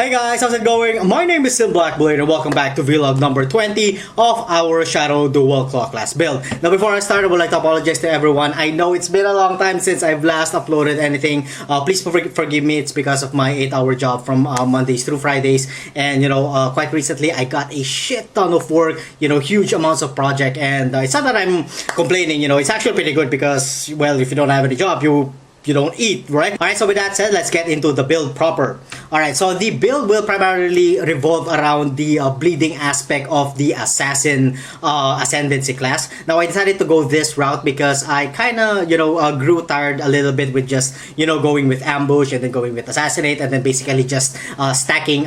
Hey guys, how's it going? My name is Blackblade and welcome back to vlog number 20 of our Shadow Dual Claw class build. Now before I start, I would like to apologize to everyone. I know it's been a long time since I've last uploaded anything. Please forgive me, it's because of my 8-hour job from Mondays through Fridays. And quite recently I got a shit ton of work, huge amounts of project. And it's not that I'm complaining, it's actually pretty good because, well, if you don't have any job, you don't eat, right? Alright, so with that said, let's get into the build proper. Alright, so the build will primarily revolve around the bleeding aspect of the Assassin Ascendancy class. Now, I decided to go this route because I kind of, grew tired a little bit with just, going with ambush and then going with Assassinate and then basically just stacking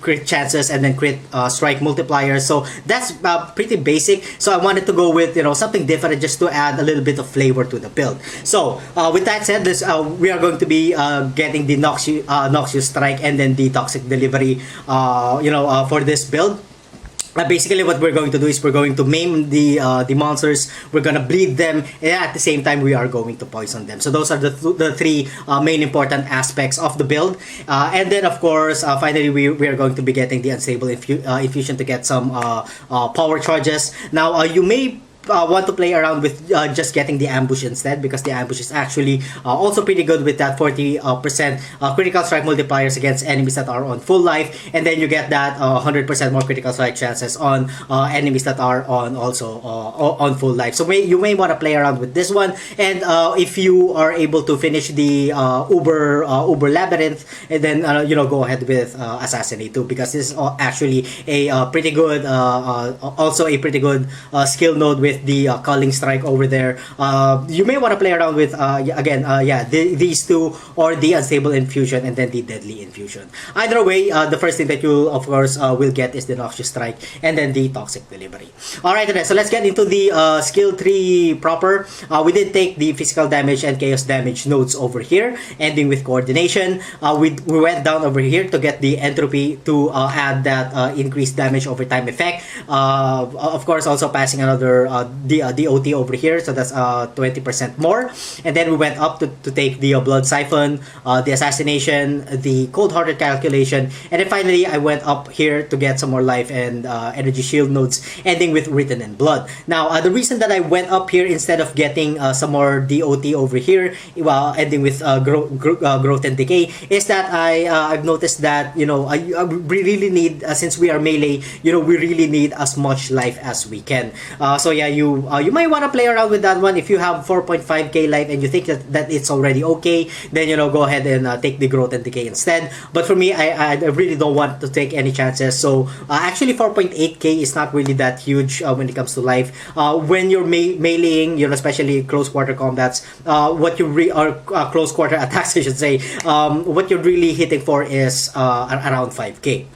crit chances and then crit strike multipliers. So that's pretty basic. So I wanted to go with, something different just to add a little bit of flavor to the build. So with that said, we are going to be getting the Noxious strike and then the toxic delivery for this build. Basically what we're going to do is we're going to maim the monsters, we're gonna bleed them, and at the same time we are going to poison them. So those are the three main important aspects of the build. And then of course finally we are going to be getting the Unstable Infusion to get some power charges. Now you may want to play around with just getting the ambush instead, because the ambush is actually also pretty good with that 40% critical strike multipliers against enemies that are on full life, and then you get that 100% more critical strike chances on enemies that are on also on full life. So you may want to play around with this one, and if you are able to finish the Uber Labyrinth, and then go ahead with Assassinate too, because this is actually a pretty good also a pretty good skill node with the Culling Strike over there. You may want to play around with these two, or the Unstable Infusion and then the Deadly Infusion. Either way, the first thing that you of course will get is the Noxious Strike and then the Toxic Delivery. Alright, so let's get into the skill tree proper. We did take the physical damage and chaos damage nodes over here, ending with coordination. We went down over here to get the entropy to add that increased damage over time effect. Of course, also passing another the OT over here, so that's 20% more. And then we went up to take the blood siphon, the assassination, the cold-hearted calculation, and then finally I went up here to get some more life and energy shield nodes, ending with written in blood. Now the reason that I went up here instead of getting some more DOT over here, ending with growth and decay, is that I've noticed that we really need, since we are melee, we really need as much life as we can. So yeah, you might want to play around with that one. If you have 4.5k life and you think that it's already okay, then go ahead and take the growth and decay instead. But for me, I really don't want to take any chances. So actually 4.8k is not really that huge when it comes to life. When you're meleeing, especially close quarter combats, what you or close quarter attacks, I should say, what you're really hitting for is around 5k.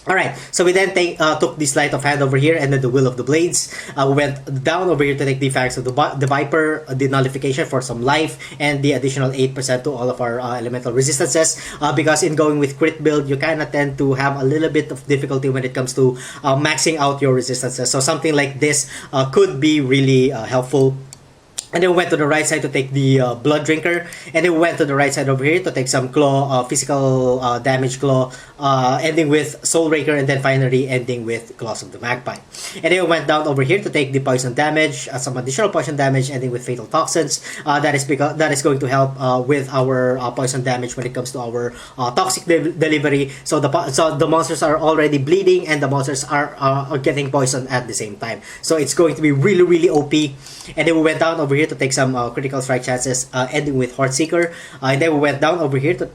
Alright, so we then took the Sleight of Hand over here and then the Will of the Blades. We went down over here to take the Fangs of the Viper, the Nullification for some life, and the additional 8% to all of our elemental resistances. Because in going with crit build, you kind of tend to have a little bit of difficulty when it comes to maxing out your resistances. So something like this could be really helpful. And then we went to the right side to take the Blood Drinker. And then we went to the right side over here to take some Claw, physical damage Claw, ending with Soul Raker, and then finally ending with Claws of the Magpie. And then we went down over here to take the Poison damage, some additional Poison damage, ending with Fatal Toxins. That is going to help with our Poison damage when it comes to our Toxic Delivery. So the monsters are already bleeding, and the monsters are getting poison at the same time. So it's going to be really, really OP. And then we went down over here to take some critical strike chances, ending with Heartseeker. And then we went down over here to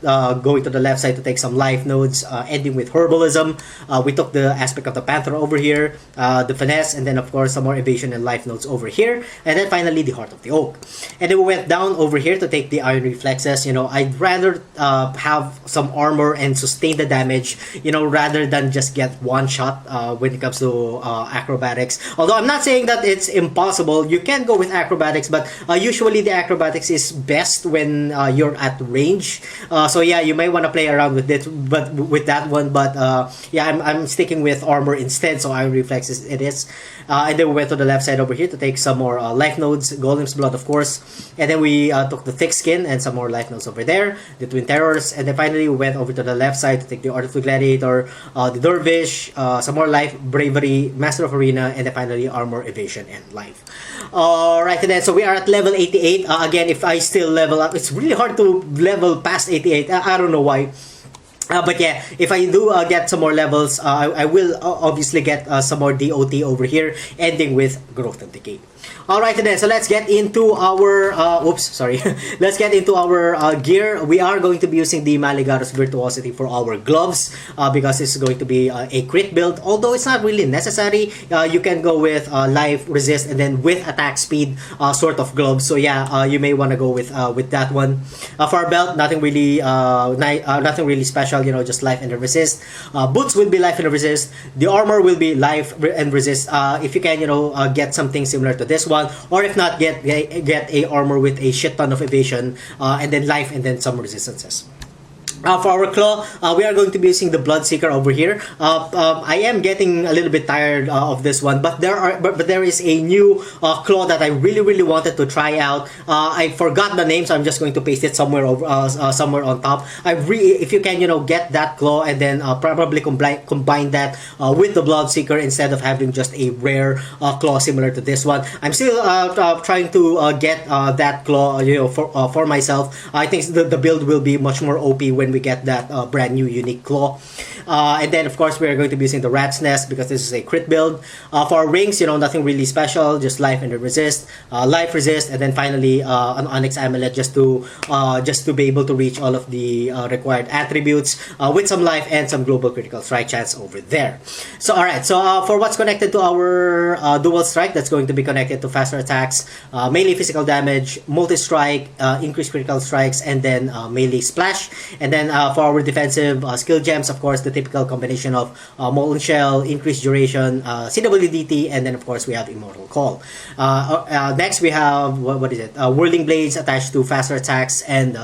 going to the left side to take some life nodes, ending with Herbalism. We took the aspect of the Panther over here, the Finesse, and then of course some more evasion and life nodes over here. And then finally the Heart of the Oak. And then we went down over here to take the Iron Reflexes. I'd rather have some armor and sustain the damage, rather than just get one shot when it comes to acrobatics. Although I'm not saying that it's impossible, you can go with acrobatics, but but usually the acrobatics is best when you're at range. So yeah, you might want to play around with it, but with that one. But yeah, I'm sticking with armor instead. So iron reflexes it is. And then we went to the left side over here to take some more life nodes, Golem's blood of course, and then we took the thick skin and some more life nodes over there, the twin terrors, and then finally we went over to the left side to take the art of the gladiator, the dervish, some more life, bravery, master of arena, and then finally armor, evasion, and life. Alright, and then so we are at level 88. Again, if I still level up, it's really hard to level past 88. I don't know why. But yeah, if I do get some more levels, I will obviously get some more DOT over here, ending with Growth and Decay. Alright then, so let's get into our, let's get into our gear. We are going to be using the Maligaro's Virtuosity for our gloves, because it's going to be a crit build, although it's not really necessary. You can go with life, resist, and then with attack speed sort of gloves. So yeah, you may want to go with that one. For our belt, nothing really special, you know, just life and resist. Boots will be life and resist. The armor will be life and resist. If you can, you know, get something similar to this one, or if not, get a armor with a shit ton of evasion, and then life, and then some resistances. For our claw, we are going to be using the Bloodseeker over here. I am getting a little bit tired of this one, but there is a new claw that I really wanted to try out. I forgot the name, so I'm just going to paste it somewhere over somewhere on top. If you can, you know, get that claw and then probably combine that with the Bloodseeker instead of having just a rare claw similar to this one. I'm still trying to get that claw, you know, for myself. I think the build will be much more OP when we get that brand new unique claw. And then of course we are going to be using the Rat's Nest because this is a crit build. For our rings, you know, nothing really special, just life and resist, life resist, and then finally an Onyx Amulet just to be able to reach all of the required attributes with some life and some global critical strike chance over there. So alright, so for what's connected to our dual strike, that's going to be connected to faster attacks, melee physical damage, multi-strike, increased critical strikes, and then melee splash. And then for our defensive skill gems, of course, the typical combination of Molten Shell, increased duration, CWDT, and then of course we have Immortal Call. Next we have, what is it? Whirling Blades attached to faster attacks and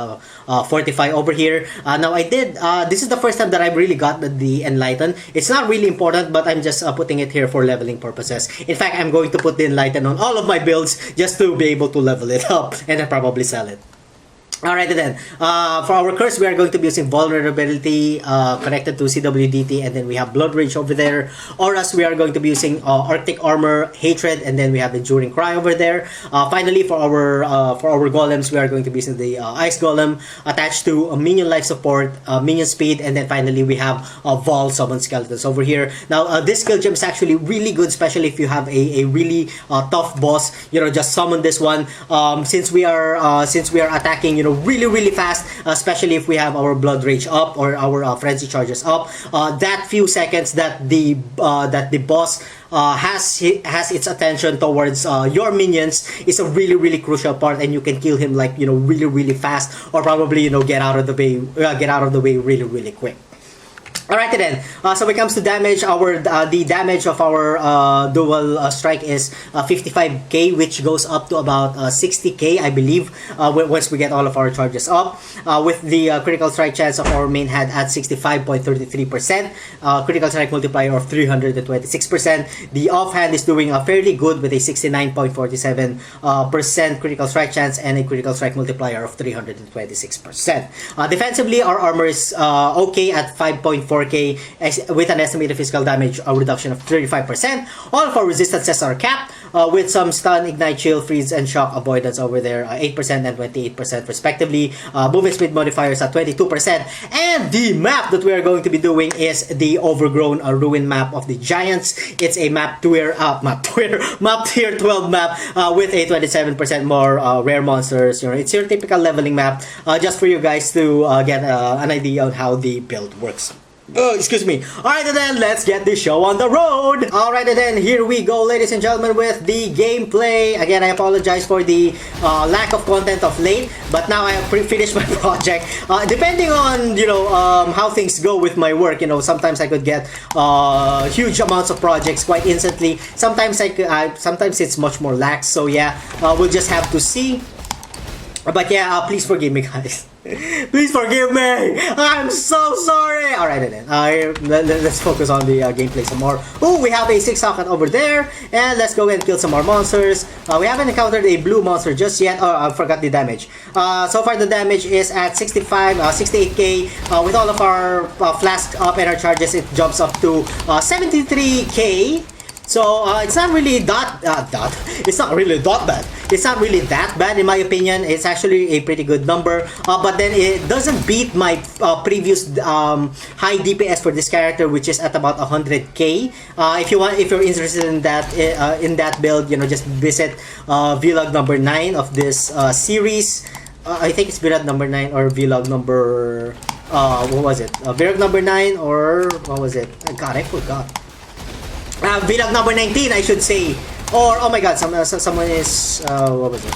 Fortify over here. Now I did, this is the first time that I really got the Enlighten. It's not really important, but I'm just putting it here for leveling purposes. In fact, I'm going to put the Enlighten on all of my builds just to be able to level it up and then probably sell it. Alright then, for our curse, we are going to be using Vulnerability connected to CWDT, and then we have Blood Rage over there. Auras, we are going to be using Arctic Armor, Hatred, and then we have Enduring Cry over there. Finally, for our golems, we are going to be using the Ice Golem attached to a Minion Life Support, Minion Speed, and then finally we have Vol Summon Skeletons over here. Now, this skill gem is actually really good, especially if you have a really tough boss. You know, just summon this one. Since we are attacking, you know, really fast, especially if we have our Blood Rage up or our Frenzy Charges up. That few seconds that the boss has its attention towards your minions is a really crucial part, and you can kill him like, you know, really fast, or probably, you know, get out of the way really quick. Alright then, so when it comes to damage, the damage of our dual strike is 55k, which goes up to about 60k, I believe, once we get all of our charges up. With the critical strike chance of our main hand at 65.33%, critical strike multiplier of 326%. The offhand is doing fairly good with a 69.47% critical strike chance and a critical strike multiplier of 326%. Defensively, our armor is okay at 5.4k with an estimated physical damage reduction of 35%. All of our resistances are capped with some stun, ignite, chill, freeze, and shock avoidance over there, 8% and 28% respectively. Movement speed modifiers at 22%. And the map that we are going to be doing is the Overgrown Ruin map of the Giants. It's a map tier 12 map with a 27% more rare monsters. You know, it's your typical leveling map, just for you guys to get an idea on how the build works. Oh, excuse me. Alright then, let's get this show on the road. Alright then, here we go, ladies and gentlemen, with the gameplay. Again, I apologize for the lack of content of late, but now I have finished my project. Depending on, how things go with my work, sometimes I could get huge amounts of projects quite instantly. Sometimes sometimes it's much more lax. So yeah, we'll just have to see. But yeah, please forgive me, guys. Please forgive me. I'm so sorry. All right, then. Let's focus on the gameplay some more. Oh, we have a 6 socket over there, and let's go and kill some more monsters. We haven't encountered a blue monster just yet. Oh, I forgot the damage. So far the damage is at 68k. With all of our flask up and our charges, it jumps up to 73k. So it's not really it's not really that bad. It's not really that bad in my opinion. It's actually a pretty good number. But then it doesn't beat my previous high DPS for this character, which is at about 100k. If you're interested in that build, just visit vlog number 9 of this series. I think it's vlog number 9 or vlog number what was it? Vlog number 9 or what was it? God, I forgot. Vlog number 19, I should say. Or, oh my god, someone is, what was it?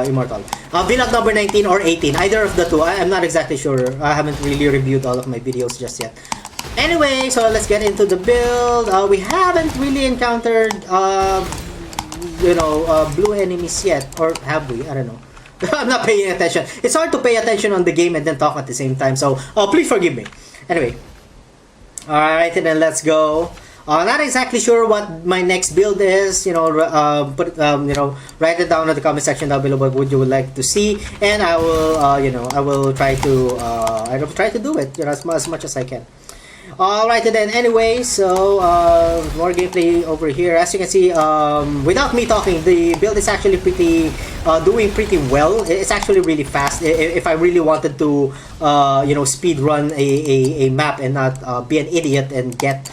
Immortal. Vlog number 19 or 18, either of the two. I'm not exactly sure. I haven't really reviewed all of my videos just yet. Anyway, so let's get into the build. We haven't really encountered, blue enemies yet. Or have we? I don't know. I'm not paying attention. It's hard to pay attention on the game and then talk at the same time. So, please forgive me. Anyway. Alright, and then let's go. Not exactly sure what my next build is. Write it down in the comment section down below what you would like to see, and I will, I will try to do it, as much as I can. Alright then, anyway, so more gameplay over here. As you can see, without me talking, the build is actually doing pretty well. It's actually really fast. If I really wanted to, speed run a map and not be an idiot and get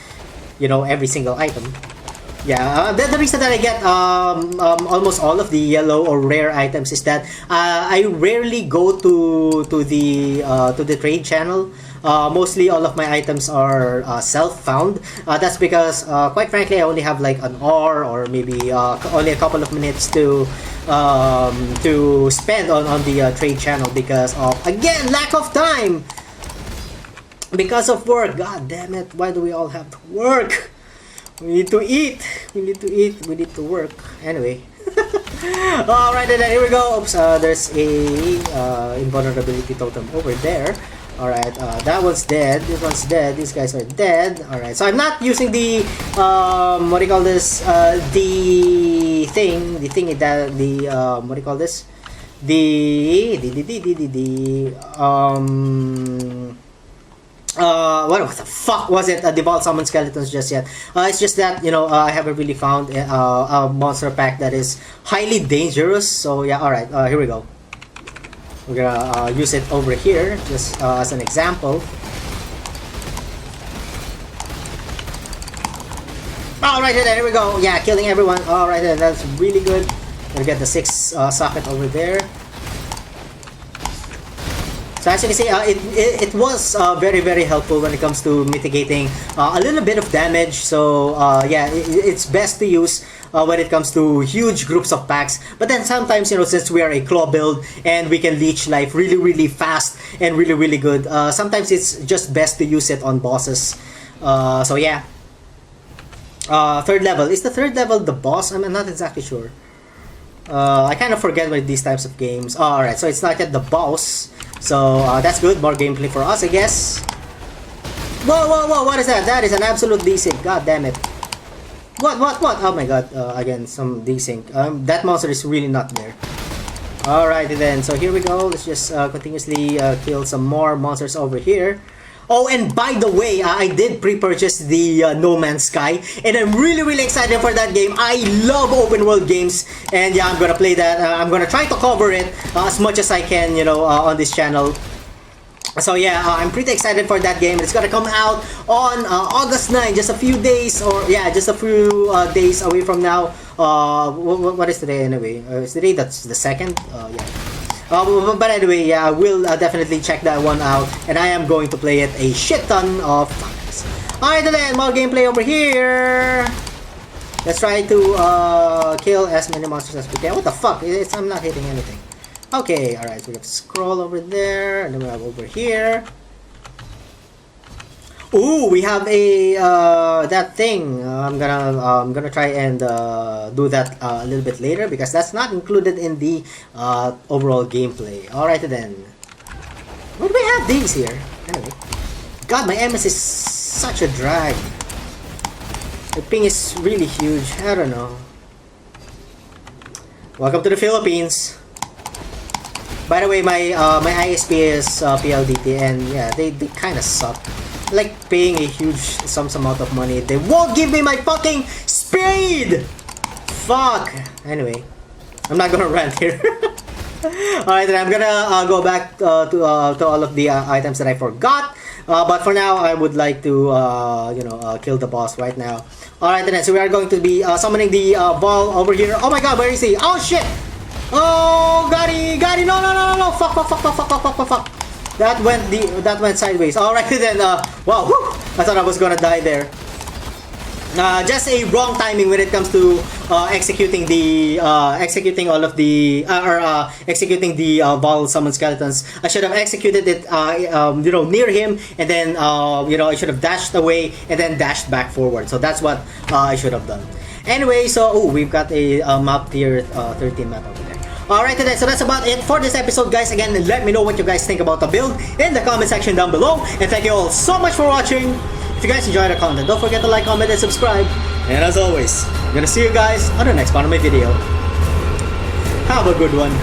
every single item. Yeah, the reason that I get almost all of the yellow or rare items is that I rarely go to the trade channel. Mostly all of my items are self-found. That's because, quite frankly, I only have like an hour or maybe only a couple of minutes to spend on the trade channel because of, again, lack of time. Because of work. God damn it, why do we all have to work? We need to eat. We need to work. Anyway. Alright, then here we go. Oops, there's a invulnerability totem over there. Alright, that one's dead. This one's dead. These guys are dead. Alright, so I'm not using the what do you call this? What do you call this? What the fuck was it? Devolved Summon Skeletons just yet. It's just that, I haven't really found a monster pack that is highly dangerous. So yeah, alright, here we go. We're gonna use it over here, just as an example. Alright then, here we go. Yeah, killing everyone. Alright then, that's really good. Gonna get the 6 socket over there. So as you can see, it was very, very helpful when it comes to mitigating a little bit of damage. So yeah, it's best to use when it comes to huge groups of packs. But then sometimes, since we are a claw build and we can leech life really, really fast and really, really good, sometimes it's just best to use it on bosses. So yeah. Third level. Is the third level the boss? I'm not exactly sure. I kind of forget with these types of games. Alright, so it's not yet the boss. So that's good. More gameplay for us, I guess. Whoa, whoa, whoa, what is that? That is an absolute desync. God damn it. What? Oh my god. Again, some desync. That monster is really not there. Alright then, so here we go. Let's just continuously kill some more monsters over here. Oh, and by the way, I did pre-purchase the No Man's Sky, and I'm really, really excited for that game. I love open world games, and yeah, I'm gonna play that. I'm gonna try to cover it as much as I can, on this channel. So yeah, I'm pretty excited for that game. It's gonna come out on August 9, just a few days, or yeah, just a few days away from now. What is today anyway? Is today that's the 2nd? Yeah. But anyway, yeah, I will definitely check that one out, and I am going to play it a shit ton of times. Alright then, more gameplay over here. Let's try to kill as many monsters as we can. What the fuck? I'm not hitting anything. Okay, alright, so we have to scroll over there, and then we have over here. Ooh, we have a that thing. I'm gonna try and do that a little bit later because that's not included in the overall gameplay. Alright then. Why do we have these here? Anyway, God, my MS is such a drag. The ping is really huge. I don't know. Welcome to the Philippines. By the way, my ISP is PLDT, and yeah, they kind of suck. Like paying a huge some amount of money, they won't give me my fucking speed. Fuck. Anyway, I'm not gonna rant here. Alright, then I'm gonna go back to all of the items that I forgot. But for now, I would like to kill the boss right now. Alright, then so we are going to be summoning the ball over here. Oh my God, where is he? Oh shit! Oh, got it! No! Fuck! That went sideways. Alright then, wow, whew, I thought I was gonna die there. Just a wrong timing when it comes to executing all of the executing the ball summon skeletons. I should have executed it near him, and then I should have dashed away and then dashed back forward. So that's what I should have done. Anyway, so we've got a map tier 13 map over there. Alright then, so that's about it for this episode, guys. Again, let me know what you guys think about the build in the comment section down below. And thank you all so much for watching. If you guys enjoyed the content, don't forget to like, comment, and subscribe. And as always, I'm gonna see you guys on the next part of my video. Have a good one.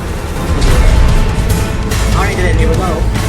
Alright then, here we go.